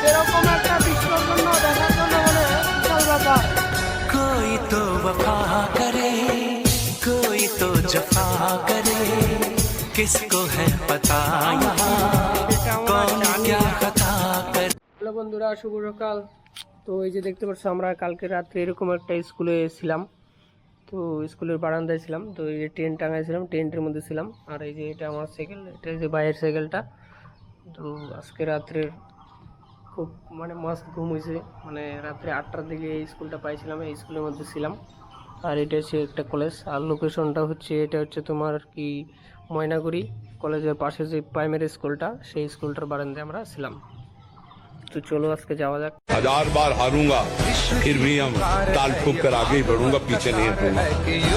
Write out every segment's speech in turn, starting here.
এরকম একটা বিশ্বর জন্য দেখার জন্য মানে বিশাল ব্যাপার। कोई तो वफा करे कोई तो जफा करे किसको है पता यहाँ कौन क्या खता करे। হ্যালো বন্ধুরা, শুভ সকাল। তো এই যে দেখতে পাচ্ছ, আমরা কালকে রাত্রে এরকম একটা স্কুলে ছিলাম। তো স্কুলের বারান্দায় ছিলাম, তো এই যে টেন্ট টাঙাইছিলাম, টেন্টের মধ্যে ছিলাম। আর এই যে এটা আমার সাইকেল, এটা যে বাইরের সাইকেলটা। তো আজকে রাত্রের খুব মানে মস্ত ঘুম হয়েছে, মানে রাত্রে 8টার দিকে এই স্কুলটা পাইছিলাম, এই স্কুলের মধ্যে ছিলাম। আর এটা হচ্ছে একটা কলেজ, আর লোকেশনটা হচ্ছে এটা হচ্ছে তোমার কি ময়নাগুড়ি কলেজের পাশে যে প্রাইমারি স্কুলটা, সেই স্কুলটার বারান্দায় আমরা ছিলাম। तो चलो आज के जावा जाक। 1000 बार हारूंगा फिर भी हम ताल ठोक कर आगे ही बढ़ूंगा, पीछे नहीं हटूंगा।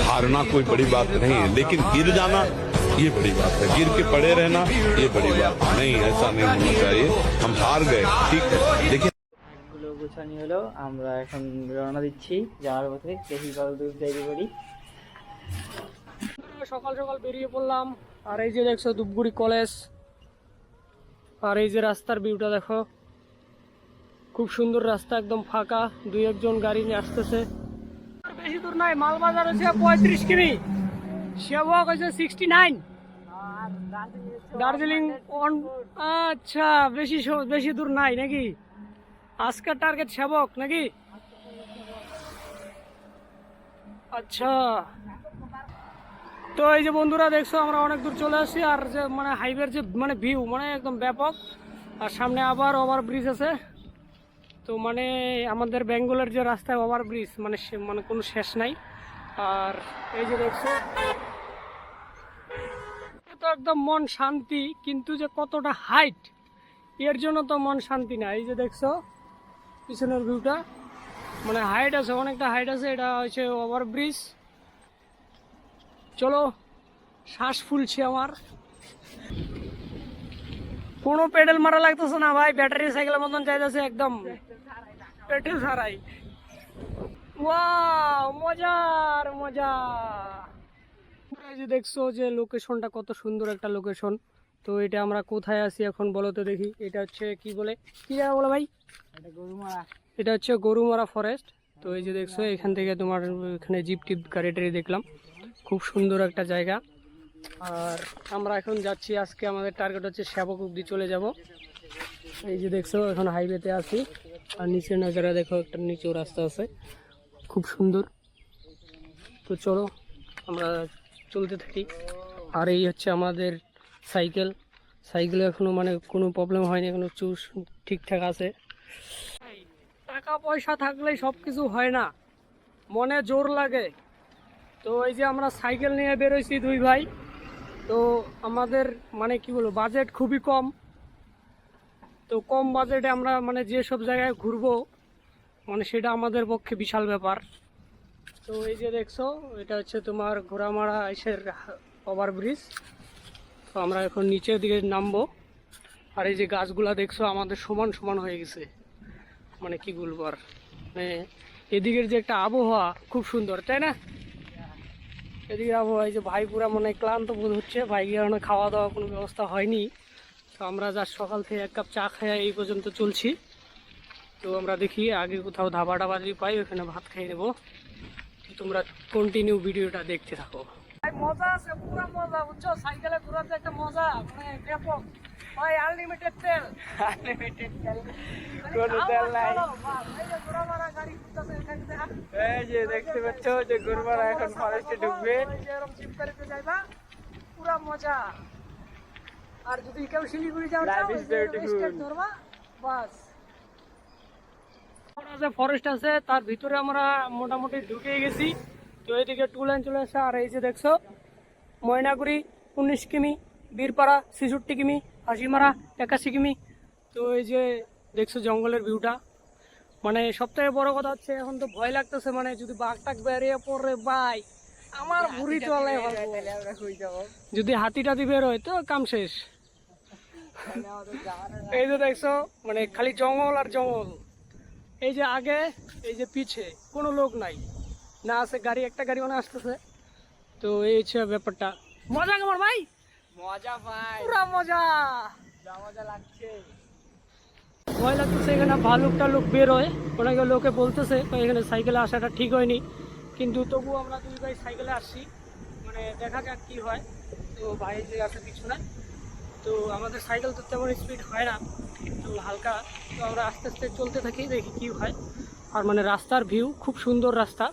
हारना कोई बड़ी बात नहीं है, लेकिन गिर जाना ये बड़ी बात है। गिर के पड़े रहना ये बड़ी बात नहीं, ऐसा नहीं होना चाहिए। हम हार गए ठीक है, लेकिन গুলো গোছানি হলো, আমরা এখন রওনা দিচ্ছি যাওয়ার পথে। দেখি কত দূর যাইতে পারি। সকাল সকাল বেরিয়ে পড়লাম। আর এই যে দেখছো ধূপগুড়ি কলেজ, আর এই যে রাস্তার ভিউটা দেখো, খুব সুন্দর রাস্তা, একদম ফাঁকা, দুই একজন গাড়ি নিয়ে আসতেছে। বেশি দূর নাই, মালবাজার হচ্ছে 35 কিমি, সেবক হচ্ছে 69, দার্জিলিং আচ্ছা বেশি দূর নাই নাকি? আজকের টার্গেট সেবক নাকি? আচ্ছা, তো এই যে বন্ধুরা দেখছো আমরা অনেক দূর চলে আসছি। আর যে মানে হাইওয়ের যে মানে ভিউ মানে একদম ব্যাপক। আর সামনে আবার ওভারব্রিজ আছে। তো মানে আমাদের বেঙ্গলের যে রাস্তায় ওভারব্রিজ মানে মানে কোনো শেষ নাই। আর এই যে দেখছো, তো একদম মন শান্তি, কিন্তু যে কতটা হাইট এর জন্য তো মন শান্তি না। এই যে দেখছো পিছনের ভিউটা, মানে হাইট আছে, অনেকটা হাইট আছে। এটা হচ্ছে ওভারব্রিজ। চলো, শ্বাস ফুলছে আমার, কোনো পেডেল মারা লাগতেছে না ভাই, ব্যাটারি সাইকেলের মতন চাইতেছে একদম পেট্রোল ছাড়াই। ওয়াও, মজার মজা। এই যে দেখছো যে লোকেশনটা কত সুন্দর একটা লোকেশন। তো এটা আমরা কোথায় আছি এখন বলো তো দেখি। এটা হচ্ছে কি বলে, কি জায়গা বলে ভাই? গরুমারা। এটা হচ্ছে গরুমারা ফরেস্ট। তো এই যে দেখছো এখান থেকে তোমার এখানে জিপ টিপ গাড়ি টাড়ি দেখলাম, খুব সুন্দর একটা জায়গা। আর আমরা এখন যাচ্ছি, আজকে আমাদের টার্গেট হচ্ছে সেবক অব্দি চলে যাব। এই যে দেখছো এখন হাইওয়েতে আছি। আর নিচে নজারা দেখো, একটা নিচেও রাস্তা আছে, খুব সুন্দর। তো চলো আমরা চলতে থাকি। আর এই হচ্ছে আমাদের সাইকেল, সাইকেলে এখনো মানে কোনো প্রবলেম হয়নি, এখনো চুষ ঠিকঠাক আছে। টাকা পয়সা থাকলেই সব কিছু হয় না, মনে জোর লাগে। তো এই যে আমরা সাইকেল নিয়ে বেরোইছি দুই ভাই। তো আমাদের মানে কি বলবো, বাজেট খুবই কম। তো কম বাজেটে আমরা মানে যেসব জায়গায় ঘুরবো মানে সেটা আমাদের পক্ষে বিশাল ব্যাপার। তো এই যে দেখছো এটা হচ্ছে তোমার ঘোড়ামারা এসের ওভারব্রিজ। তো আমরা এখন নিচের দিকে নামবো। আর এই যে গাছগুলা দেখছো আমাদের সমান সমান হয়ে গেছে, মানে কি বলবো আর, মানে এদিকের যে একটা আবহাওয়া খুব সুন্দর, তাই না? এদিকে আবহাওয়া, এই যে ভাই পুরা মনে ক্লান্ত বোধ হচ্ছে, ভাইকে এখনো খাওয়া দাওয়া কোনো ব্যবস্থা হয়নি। তো আমরা যা সকাল থেকে 1 কাপ চা খাইয়া এই পর্যন্ত চলছি। তো আমরা দেখি আগে কোথাও ধাবা টাবা যদি পাই ওখানে ভাত খাই নেবো। তোমরা কন্টিনিউ ভিডিওটা দেখতে থাকো। মজা আছে, পুরো মজা, বুঝছো? সাইকেলে ঘোরাতে একটা মজা, মানে ব্যাপক ভাই। আনলিমিটেড তেল, আনলিমিটেড তেল, কোনো তেল নাই। এই যে দেখতে পাচ্ছ যে গরুমারা এখন ফরেস্টে ঢুকবে, পুরা মজা। আর যদি কেউ শিলিগুড়ি যাও ধরবা বাস। যে ফরেস্ট আছে তার ভিতরে আমরা মোটামুটি ঢুকে গেছি। তো এদিকে 2 লাইন চলে আসে। আর এই যে দেখছো ময়নাগুড়ি 19 কিমি, বীরপাড়া 66 কিমি, হাসিমারা 81 কিমি। তো এই যে দেখছো জঙ্গলের ভিউটা, মানে সবথেকে বড় কথা হচ্ছে এখন তো ভয় লাগতেছে, মানে যদি বাঘ টাক বেরিয়ে পড়ে ভাই আমার ভুড়ি চলে, যদি হাতি টাতি বের হয় তো কাম শেষ। এই যে দেখছো মানে খালি জঙ্গল আর জঙ্গল। এই যে আগে, এই যে পিছে কোনো লোক নাই, না আছে গাড়ি, একটা গাড়ি মনে আসতেছে। তো এই হচ্ছে ব্যাপারটা। মজা কেমন ভাই? মজা ভাই, পুরা মজা, যা মজা লাগছে। ভয় লাগতেছে, এখানে ভালুক টালুক বের হয়, অনেকে লোকে বলতেছে তো এখানে সাইকেলে আসাটা ঠিক হয়নি, কিন্তু তবুও আমরা দুই ভাই সাইকেলে আসছি, মানে দেখা যাক কি হয়। তো ভাই যে আছে পিছনে, তো আমাদের সাইকেল তো তেমন স্পিড হয় না, তো হালকা, তো আমরা আস্তে আস্তে চলতে থাকি, দেখি কি হয়। আর মানে রাস্তার ভিউ খুব সুন্দর রাস্তা,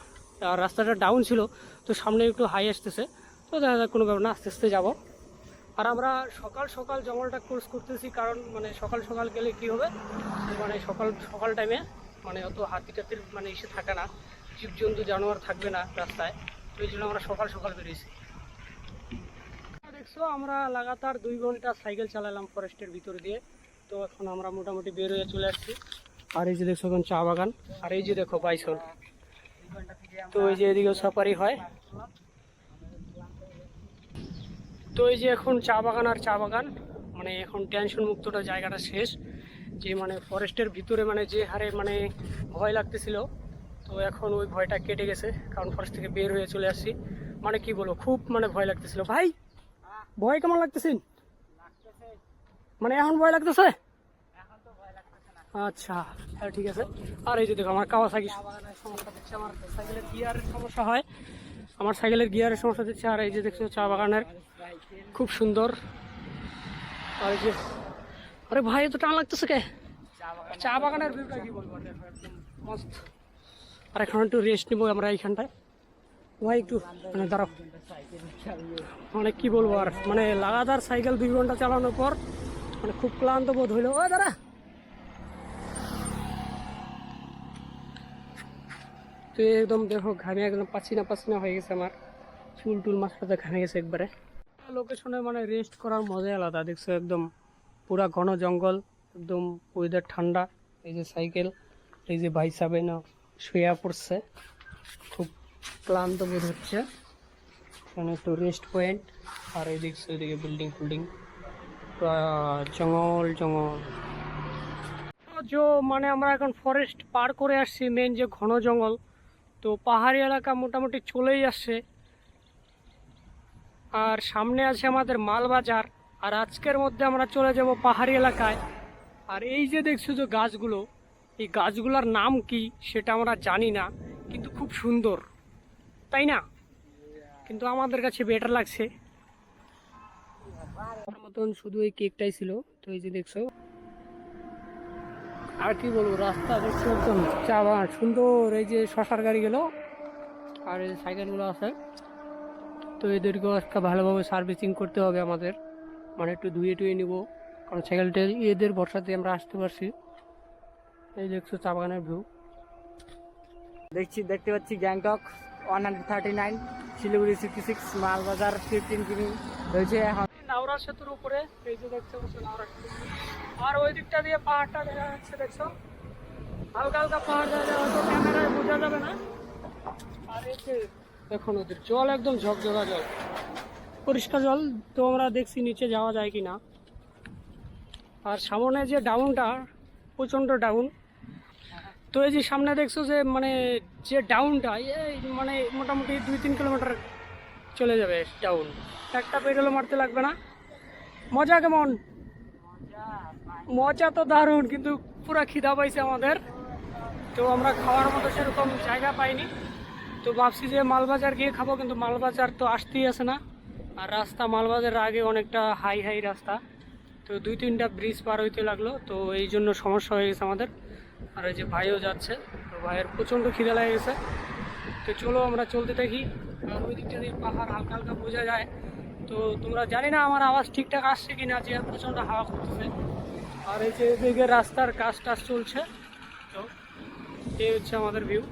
আর রাস্তাটা ডাউন ছিল, তো সামনে একটু হাই আসতেছে, তো দেখা যাক কোনো ব্যাপার না, আস্তে আস্তে যাবো। আর আমরা সকাল সকাল জঙ্গলটা ক্রস করতেছি, কারণ মানে সকাল সকাল গেলে কি হবে, মানে সকাল সকাল টাইমে মানে অত হাতি টাতির মানে এসে থাকে না, জীবজন্তু জানোয়ার থাকবে না রাস্তায়, তো এই জন্য আমরা সকাল সকাল বেরিয়েছি। দেখছো আমরা লাগাতার 2 ঘন্টা সাইকেল চালালাম ফরেস্টের ভিতর দিয়ে, তো এখন আমরা মোটামুটি বের হয়ে চলে আসছি। আর এই যে দেখছো এখন চা বাগান, আর এই যে দেখো বাইসন, তো এই যে এদিকেও সাফারি হয়। তো এই যে এখন চা বাগান আর চা বাগান, মানে এখন টেনশন মুক্তটা জায়গাটা শেষ, যে মানে ফরেস্টের ভিতরে মানে যে হারে মানে ভয় লাগতেছিল, তো এখন ওই ভয়টা কেটে গেছে, কারণ ফরেস্ট থেকে বের হয়ে চলে আসছি। মানে কি বলবো, খুব মানে ভয় লাগতেছিল। ভাই ভয় কেমন লাগতেছে? মানে এখন ভয় লাগতেছে? আচ্ছা হ্যাঁ ঠিক আছে। আর এই যে দেখো আমার কাওয়াসাকি সমস্যা দিচ্ছে, আমার সাইকেলের গিয়ারের সমস্যা হয়, আমার সাইকেলের গিয়ারের সমস্যা দিচ্ছে। আর এই যে দেখছো চা বাগানের খুব সুন্দর, আর এই যে আরে ভাই এত টান লাগতেছে কে? চা বাগানের ভিউটা কি বলবো, একদম মস্ত। আর এখন একটু রেস্ট নিবো আমরা এইখানটায়, ভাই একটু মানে দাঁড়াও, মানে কি বলবো আর, মানে লাগাতার সাইকেল 2 ঘন্টা চালানোর পর মানে খুব ক্লান্ত বোধ হইলো। ও দাঁড়া, তো একদম দেখো ঘামে একদম পাচ্ছিনা পাচ্ছিনা হয়ে গেছে, আমার চুল টুল মাথাতে ঘামে গেছে একবারে। লোকেশনে মানে রেস্ট করার মজাই আলাদা, দেখছো একদম পুরা ঘন জঙ্গল, একদম ওয়েদার ঠান্ডা। এই যে সাইকেল, এই যে ভাই সাবে না শুয়ে পড়ছে, খুব ক্লান্ত বোধ হচ্ছে, এখানে একটু রেস্ট পয়েন্ট। আর এই দেখছো এদিকে বিল্ডিং ফিল্ডিং, জঙ্গল জঙ্গল। মানে আমরা এখন ফরেস্ট পার করে আসছি, মেন যে ঘন জঙ্গল, তো পাহাড়ি এলাকা মোটামুটি চলেই আসছে। আর সামনে আছে আমাদের মালবাজার, আর আজকের মধ্যে আমরা চলে যাব পাহাড়ি এলাকায়। আর এই যে দেখছো যে গাছগুলো, এই গাছগুলোর নাম কি সেটা আমরা জানি না, কিন্তু খুব সুন্দর, তাই না? কিন্তু আমাদের কাছে বেটার লাগছে। মতন শুধু এই কেকটাই ছিল। তো এই যে দেখছো, আর কি বলবো, রাস্তা দেখছো একদম চা বাগান সুন্দর। এই যে শশার গাড়ি গেল, আর এই সাইকেলগুলো আছে, তো এদেরকেও একটা ভালোভাবে সার্ভিসিং করতে হবে আমাদের, মানে একটু ধুয়ে টুয়ে নিব, কারণ সাইকেলটা এদের ভরসাতে আমরা আসতে পারছি। এই দেখছো চা বাগানের ভিউ। দেখতে পাচ্ছি গ্যাংটক 139, শিলিগুড়ি 66, মালবাজার 15 কিমি রয়েছে এখন। নাওরা সেতুর উপরে এই যে দেখতে পাচ্ছ নাওরা সেতু, আর ওই দিকটা দিয়ে পাহাড়টা দেখা যাচ্ছে, দেখছো হালকা হালকা পাহাড় দেখা যায়, হয়তো ক্যামেরায় বোঝা যাবে না। আর এই যে দেখো নদীর জল একদম ঝকঝকা জল, পরিষ্কার জল। তো আমরা দেখছি নিচে যাওয়া যায় কি না। আর সামনে যে ডাউনটা প্রচণ্ড ডাউন, তো এই যে সামনে দেখছো যে মানে যে ডাউনটা এই মানে মোটামুটি 2-3 কিলোমিটার চলে যাবে ডাউন, একটা পেট্রোল মারতে লাগবে না। মজা কেমন? মজা তো দারুণ, কিন্তু পুরা খিদা পাইছে আমাদের, তো আমরা খাওয়ার মতো সেরকম জায়গা পাইনি। তো ভাবছি যে মালবাজার গিয়ে খাবো, কিন্তু মালবাজার তো আসতেই আসে না, আর রাস্তা মালবাজারের আগে অনেকটা হাই হাই রাস্তা, তো 2-3টা ব্রিজ পার হইতে লাগলো, তো এই জন্য সমস্যা হয়ে গেছে আমাদের। আর এই যে ভাইও যাচ্ছে, তো ভাইয়ের প্রচণ্ড খিদা লেগে গেছে, তো চলো আমরা চলতে থাকি। আর ওই দিকটা দিয়ে পাহাড় হালকা হালকা বোঝা যায়, তো তোমরা জানি না আমার আওয়াজ ঠিকঠাক আসছে কি না, যে প্রচণ্ড হাওয়া করতেছে। আর এই যে এদিকে রাস্তার কাজ টাজ চলছে, তো এই হচ্ছে আমাদের ভিউ।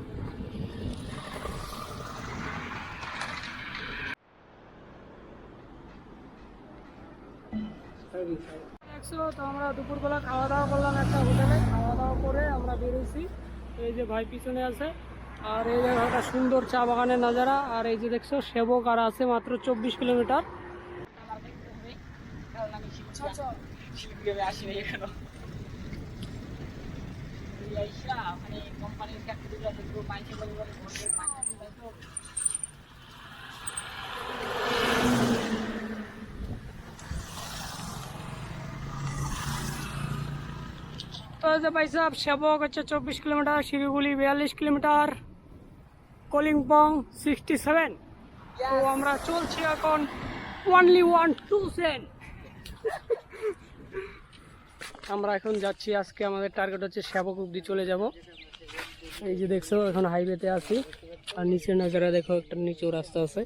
দেখছো, তো আমরা দুপুরবেলা খাওয়া দাওয়া করলাম একটা হোটেলে, খাওয়া দাওয়া করে আমরা বেরোইছি। এই যে ভাই পিছনে আছে, আর এই জায়গাটা সুন্দর চা বাগানের নাজারা। আর এই যে দেখছো সেবক আর আছে মাত্র 24 কিলোমিটার। তো এই যে ভাই সাহেব সেবক হচ্ছে 24 কিলোমিটার, শিলিগুড়ি 42 কিলোমিটার, কলিম্পং 67। তো আমরা চলছি এখন অনলি 1-2 সেন্ট। আমরা এখন যাচ্ছি, আজকে আমাদের টার্গেট হচ্ছে সেবক অব্দি চলে যাব। এই যে দেখছো এখন হাইওয়েতে আছি, আর নিচের নজারা দেখো, একটা নিচেও রাস্তা আছে।